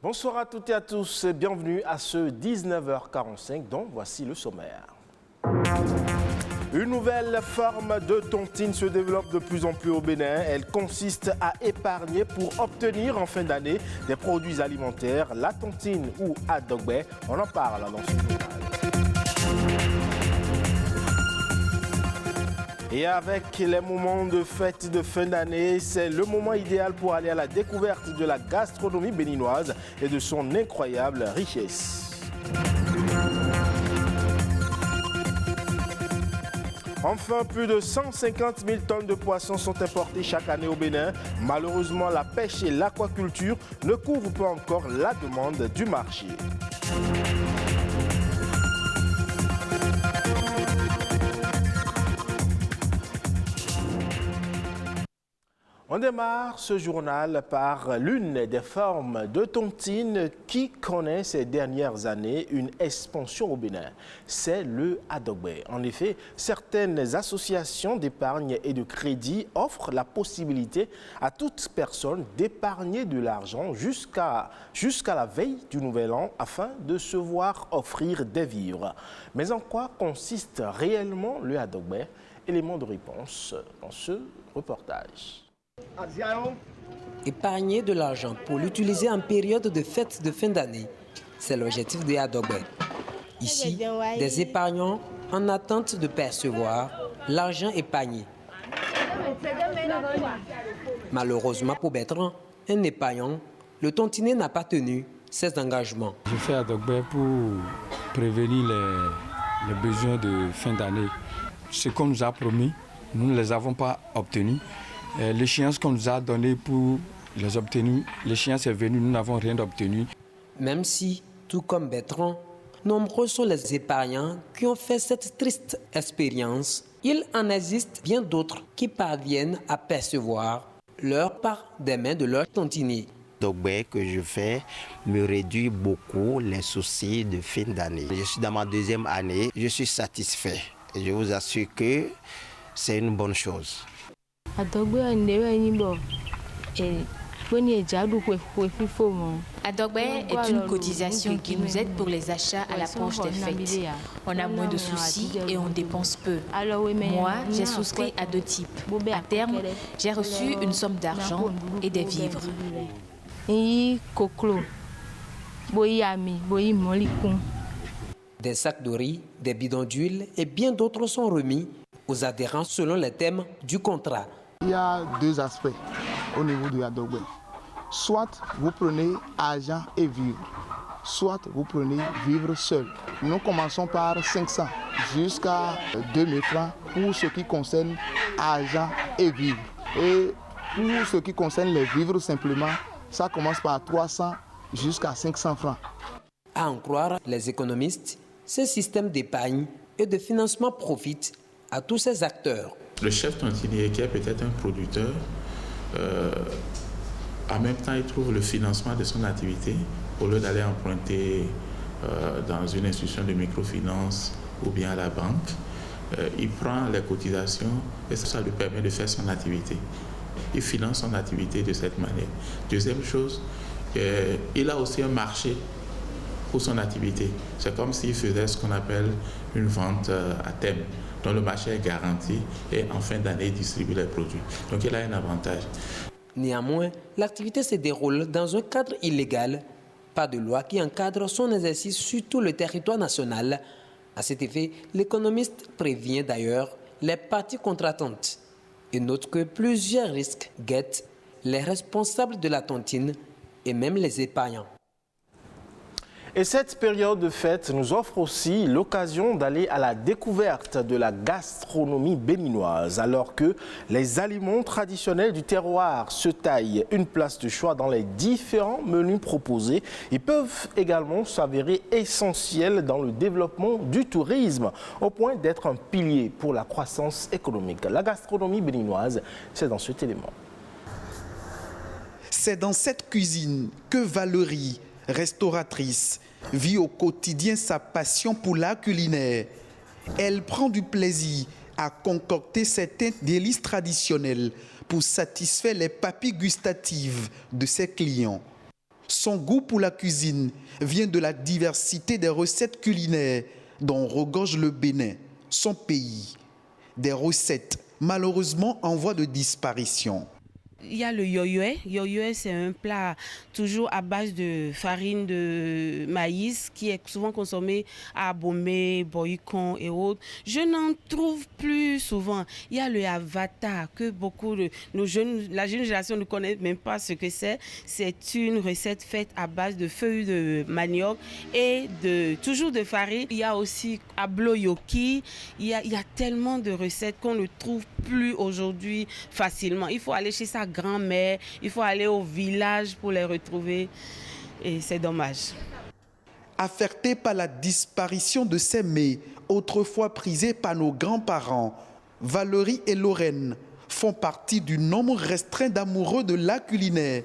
Bonsoir à toutes et à tous et bienvenue à ce 19h45 dont voici le sommaire. Une nouvelle forme de tontine se développe de plus en plus au Bénin. Elle consiste à épargner pour obtenir en fin d'année des produits alimentaires. La tontine ou adogbe, on en parle dans ce journal. Et avec les moments de fête de fin d'année, c'est le moment idéal pour aller à la découverte de la gastronomie béninoise et de son incroyable richesse. Enfin, plus de 150 000 tonnes de poissons sont importées chaque année au Bénin. Malheureusement, la pêche et l'aquaculture ne couvrent pas encore la demande du marché. On démarre ce journal par l'une des formes de tontine qui connaît ces dernières années une expansion au Bénin. C'est le adogbe. En effet, certaines associations d'épargne et de crédit offrent la possibilité à toute personne d'épargner de l'argent jusqu'à la veille du Nouvel An afin de se voir offrir des vivres. Mais en quoi consiste réellement le adogbe? Élément de réponse dans ce reportage. Épargner de l'argent pour l'utiliser en période de fête de fin d'année, c'est l'objectif de Adogbe. Ici, des épargnants en attente de percevoir l'argent épargné. Malheureusement pour Bertrand, un épargnant, le tontiné n'a pas tenu ses engagements. Je fais Adogbe pour prévenir les besoins de fin d'année. Ce qu'on nous a promis, nous ne les avons pas obtenus. L'échéance qu'on nous a donnée pour les obtenir, l'échéance est venue, nous n'avons rien obtenu. Même si, tout comme Bertrand, nombreux sont les épargnants qui ont fait cette triste expérience, il en existe bien d'autres qui parviennent à percevoir leur part des mains de leur tontinier. L'adogbe que je fais me réduit beaucoup les soucis de fin d'année. Je suis dans ma deuxième année, je suis satisfait et je vous assure que c'est une bonne chose. Adogbe est une cotisation qui nous aide pour les achats à l'approche des fêtes. On a moins de soucis et on dépense peu. Moi, j'ai souscrit à 2 types. À terme, j'ai reçu une somme d'argent et des vivres. Des sacs de riz, des bidons d'huile et bien d'autres sont remis aux adhérents selon les thèmes du contrat. Il y a 2 aspects au niveau du adogbe. Soit vous prenez argent et vivre, soit vous prenez vivre seul. Nous commençons par 500 jusqu'à 2000 francs pour ce qui concerne argent et vivre. Et pour ce qui concerne les vivres simplement, ça commence par 300 jusqu'à 500 francs. À en croire les économistes, ce système d'épargne et de financement profite à tous ces acteurs. Le chef tontinier qui est peut-être un producteur, en même temps il trouve le financement de son activité au lieu d'aller emprunter dans une institution de microfinance ou bien à la banque. Il prend les cotisations et ça lui permet de faire son activité. Il finance son activité de cette manière. Deuxième chose, il a aussi un marché pour son activité. C'est comme s'il faisait ce qu'on appelle une vente à thème, dont le marché est garanti et en fin d'année, il distribue les produits. Donc il a un avantage. Néanmoins, l'activité se déroule dans un cadre illégal. Pas de loi qui encadre son exercice sur tout le territoire national. À cet effet, l'économiste prévient d'ailleurs les parties contractantes et note que plusieurs risques guettent les responsables de la tontine et même les épargnants. Et cette période de fête nous offre aussi l'occasion d'aller à la découverte de la gastronomie béninoise, alors que les aliments traditionnels du terroir se taillent une place de choix dans les différents menus proposés. Ils peuvent également s'avérer essentiels dans le développement du tourisme, au point d'être un pilier pour la croissance économique. La gastronomie béninoise, c'est dans cet élément. C'est dans cette cuisine que Valérie, restauratrice, vit au quotidien sa passion pour l'art culinaire. Elle prend du plaisir à concocter certains délices traditionnels pour satisfaire les papilles gustatives de ses clients. Son goût pour la cuisine vient de la diversité des recettes culinaires dont regorge le Bénin, son pays. Des recettes malheureusement en voie de disparition. Il y a le yoyoé. Yoyoé, c'est un plat toujours à base de farine de maïs qui est souvent consommé à Abomey, Boycon et autres. Je n'en trouve plus souvent. Il y a le avata que beaucoup de la jeune génération ne connaît même pas ce que c'est. C'est une recette faite à base de feuilles de manioc et toujours de farine. Il y a aussi ablo-yoki. Il y a tellement de recettes qu'on ne trouve plus aujourd'hui facilement. Il faut aller chez sa grand-mère, il faut aller au village pour les retrouver et c'est dommage. Affectés par la disparition de ces mets autrefois prisés par nos grands-parents, Valérie et Lorraine font partie du nombre restreint d'amoureux de l'art culinaire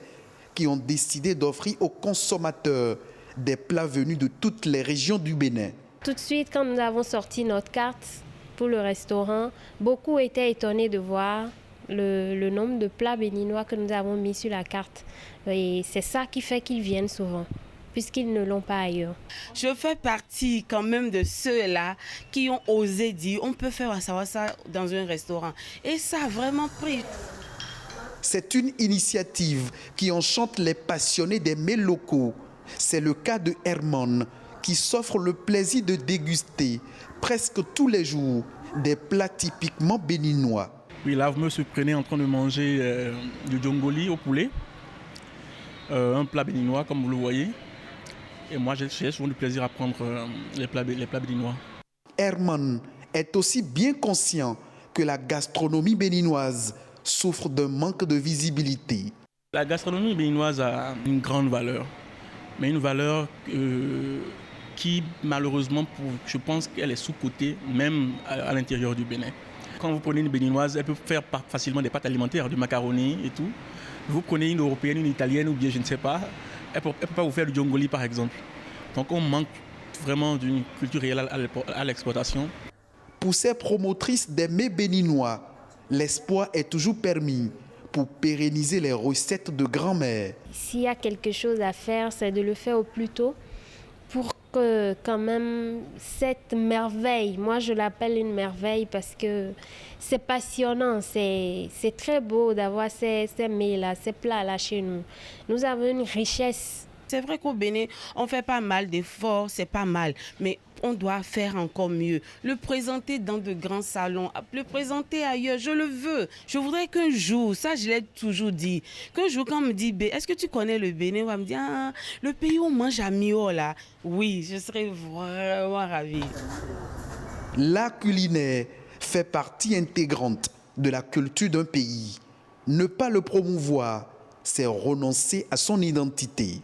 qui ont décidé d'offrir aux consommateurs des plats venus de toutes les régions du Bénin. Tout de suite, quand nous avons sorti notre carte pour le restaurant, beaucoup étaient étonnés de voir le nombre de plats béninois que nous avons mis sur la carte. Et c'est ça qui fait qu'ils viennent souvent, puisqu'ils ne l'ont pas ailleurs. Je fais partie quand même de ceux-là qui ont osé dire on peut faire ça dans un restaurant. Et ça a vraiment pris. C'est une initiative qui enchante les passionnés des mets locaux. C'est le cas de Herman, qui s'offre le plaisir de déguster presque tous les jours des plats typiquement béninois. Oui, là, vous me surprenez en train de manger du djongoli au poulet, un plat béninois, comme vous le voyez. Et moi, j'ai souvent du plaisir à prendre les plats béninois. Herman est aussi bien conscient que la gastronomie béninoise souffre d'un manque de visibilité. La gastronomie béninoise a une grande valeur, mais une valeur qui, malheureusement, je pense qu'elle est sous-cotée, même à l'intérieur du Bénin. Quand vous prenez une béninoise, elle peut faire facilement des pâtes alimentaires, du macaroni et tout. Vous prenez une européenne, une italienne ou bien je ne sais pas, elle ne peut pas vous faire du djongoli par exemple. Donc on manque vraiment d'une culture réelle à l'exportation. Pour ces promotrices des mets béninois, l'espoir est toujours permis pour pérenniser les recettes de grand-mère. S'il y a quelque chose à faire, c'est de le faire au plus tôt pour que quand même cette merveille, moi je l'appelle une merveille parce que c'est passionnant, c'est très beau d'avoir ces mets-là, ces plats-là chez nous. Nous avons une richesse. C'est vrai qu'au Bénin, on fait pas mal d'efforts, c'est pas mal, mais on doit faire encore mieux. Le présenter dans de grands salons, le présenter ailleurs, je le veux. Je voudrais qu'un jour, ça je l'ai toujours dit, qu'un jour quand on me dit, est-ce que tu connais le Bénin? On va me dire, ah, le pays où on mange à Mio là. Oui, je serais vraiment ravie. L'art culinaire fait partie intégrante de la culture d'un pays. Ne pas le promouvoir, c'est renoncer à son identité.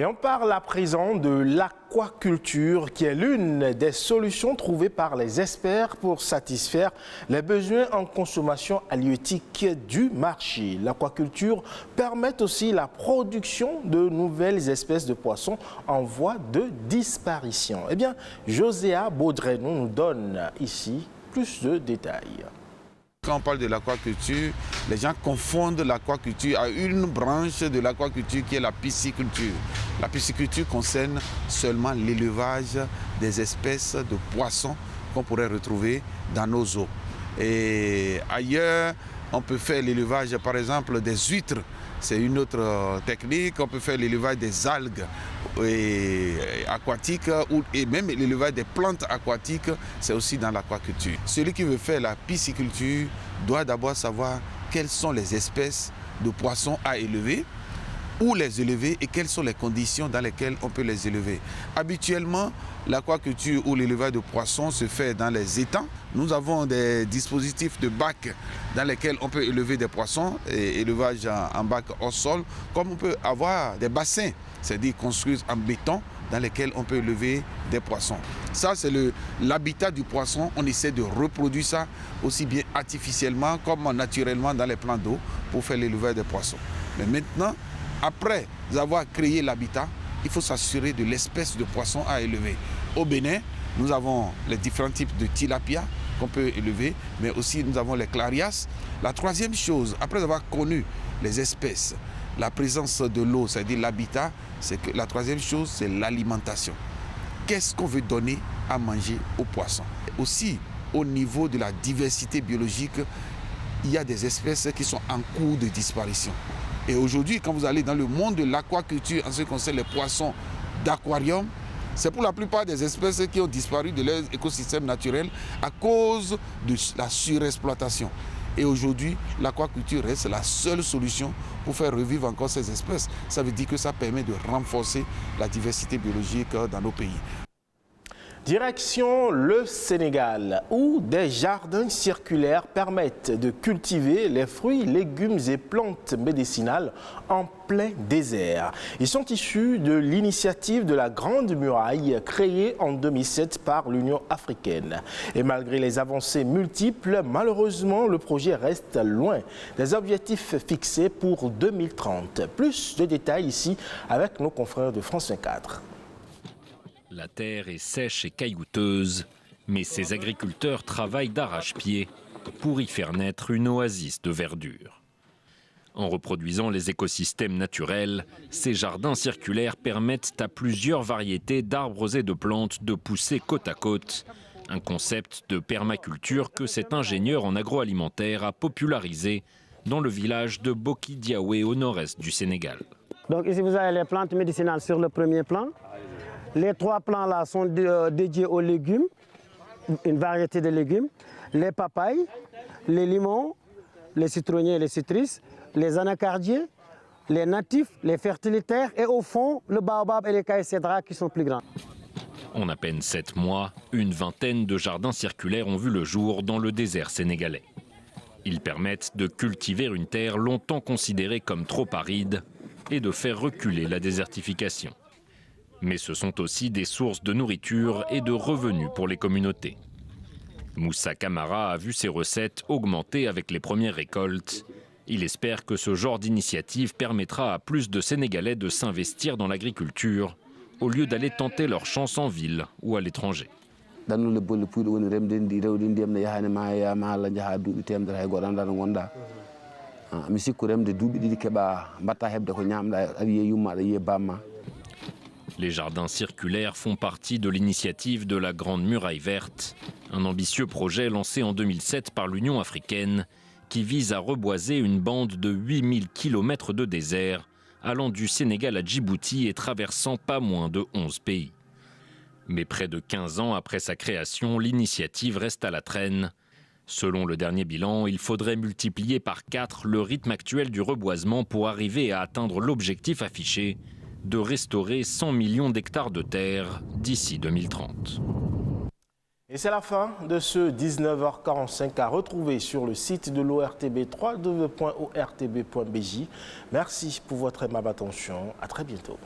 Et on parle à présent de l'aquaculture, qui est l'une des solutions trouvées par les experts pour satisfaire les besoins en consommation halieutique du marché. L'aquaculture permet aussi la production de nouvelles espèces de poissons en voie de disparition. Eh bien, Joséa Baudrenou nous donne ici plus de détails. Quand on parle de l'aquaculture, les gens confondent l'aquaculture à une branche de l'aquaculture qui est la pisciculture. La pisciculture concerne seulement l'élevage des espèces de poissons qu'on pourrait retrouver dans nos eaux. Et ailleurs, on peut faire l'élevage, par exemple, des huîtres. C'est une autre technique. On peut faire l'élevage des algues aquatiques et même l'élevage des plantes aquatiques, c'est aussi dans l'aquaculture. Celui qui veut faire la pisciculture doit d'abord savoir quelles sont les espèces de poissons à élever, où les élever et quelles sont les conditions dans lesquelles on peut les élever. Habituellement, l'aquaculture ou l'élevage de poissons se fait dans les étangs. Nous avons des dispositifs de bacs dans lesquels on peut élever des poissons, et élevage en bac au sol, comme on peut avoir des bassins, c'est-à-dire construits en béton, dans lesquels on peut élever des poissons. Ça, c'est l'habitat du poisson. On essaie de reproduire ça aussi bien artificiellement comme naturellement dans les plans d'eau pour faire l'élevage des poissons. Mais maintenant, après avoir créé l'habitat, il faut s'assurer de l'espèce de poisson à élever. Au Bénin, nous avons les différents types de tilapia qu'on peut élever, mais aussi nous avons les clarias. La troisième chose, après avoir connu les espèces, la présence de l'eau, c'est-à-dire l'habitat. La troisième chose, c'est l'alimentation. Qu'est-ce qu'on veut donner à manger aux poissons? Aussi, au niveau de la diversité biologique, il y a des espèces qui sont en cours de disparition. Et aujourd'hui, quand vous allez dans le monde de l'aquaculture, en ce qui concerne les poissons d'aquarium, c'est pour la plupart des espèces qui ont disparu de leur écosystème naturel à cause de la surexploitation. Et aujourd'hui, l'aquaculture reste la seule solution pour faire revivre encore ces espèces. Ça veut dire que ça permet de renforcer la diversité biologique dans nos pays. Direction le Sénégal, où des jardins circulaires permettent de cultiver les fruits, légumes et plantes médicinales en plein désert. Ils sont issus de l'initiative de la Grande Muraille créée en 2007 par l'Union africaine. Et malgré les avancées multiples, malheureusement, le projet reste loin des objectifs fixés pour 2030. Plus de détails ici avec nos confrères de France 24. La terre est sèche et caillouteuse, mais ces agriculteurs travaillent d'arrache-pied pour y faire naître une oasis de verdure. En reproduisant les écosystèmes naturels, ces jardins circulaires permettent à plusieurs variétés d'arbres et de plantes de pousser côte à côte. Un concept de permaculture que cet ingénieur en agroalimentaire a popularisé dans le village de Boki Diawé au nord-est du Sénégal. Donc ici vous avez les plantes médicinales sur le premier plan. Les trois plants là sont dédiés aux légumes, une variété de légumes, les papayes, les limons, les citronniers et les citrisses, les anacardiers, les natifs, les fertilitaires et au fond le baobab et les caïcédras qui sont plus grands. En à peine 7 mois, une vingtaine de jardins circulaires ont vu le jour dans le désert sénégalais. Ils permettent de cultiver une terre longtemps considérée comme trop aride et de faire reculer la désertification. Mais ce sont aussi des sources de nourriture et de revenus pour les communautés. Moussa Camara a vu ses recettes augmenter avec les premières récoltes. Il espère que ce genre d'initiative permettra à plus de Sénégalais de s'investir dans l'agriculture au lieu d'aller tenter leur chance en ville ou à l'étranger. Les jardins circulaires font partie de l'initiative de la Grande Muraille Verte, un ambitieux projet lancé en 2007 par l'Union africaine qui vise à reboiser une bande de 8000 km de désert allant du Sénégal à Djibouti et traversant pas moins de 11 pays. Mais près de 15 ans après sa création, l'initiative reste à la traîne. Selon le dernier bilan, il faudrait multiplier par 4 le rythme actuel du reboisement pour arriver à atteindre l'objectif affiché de restaurer 100 millions d'hectares de terre d'ici 2030. Et c'est la fin de ce 19h45 à retrouver sur le site de l'ORTB, www.ortb.bj. Merci pour votre aimable attention. À très bientôt.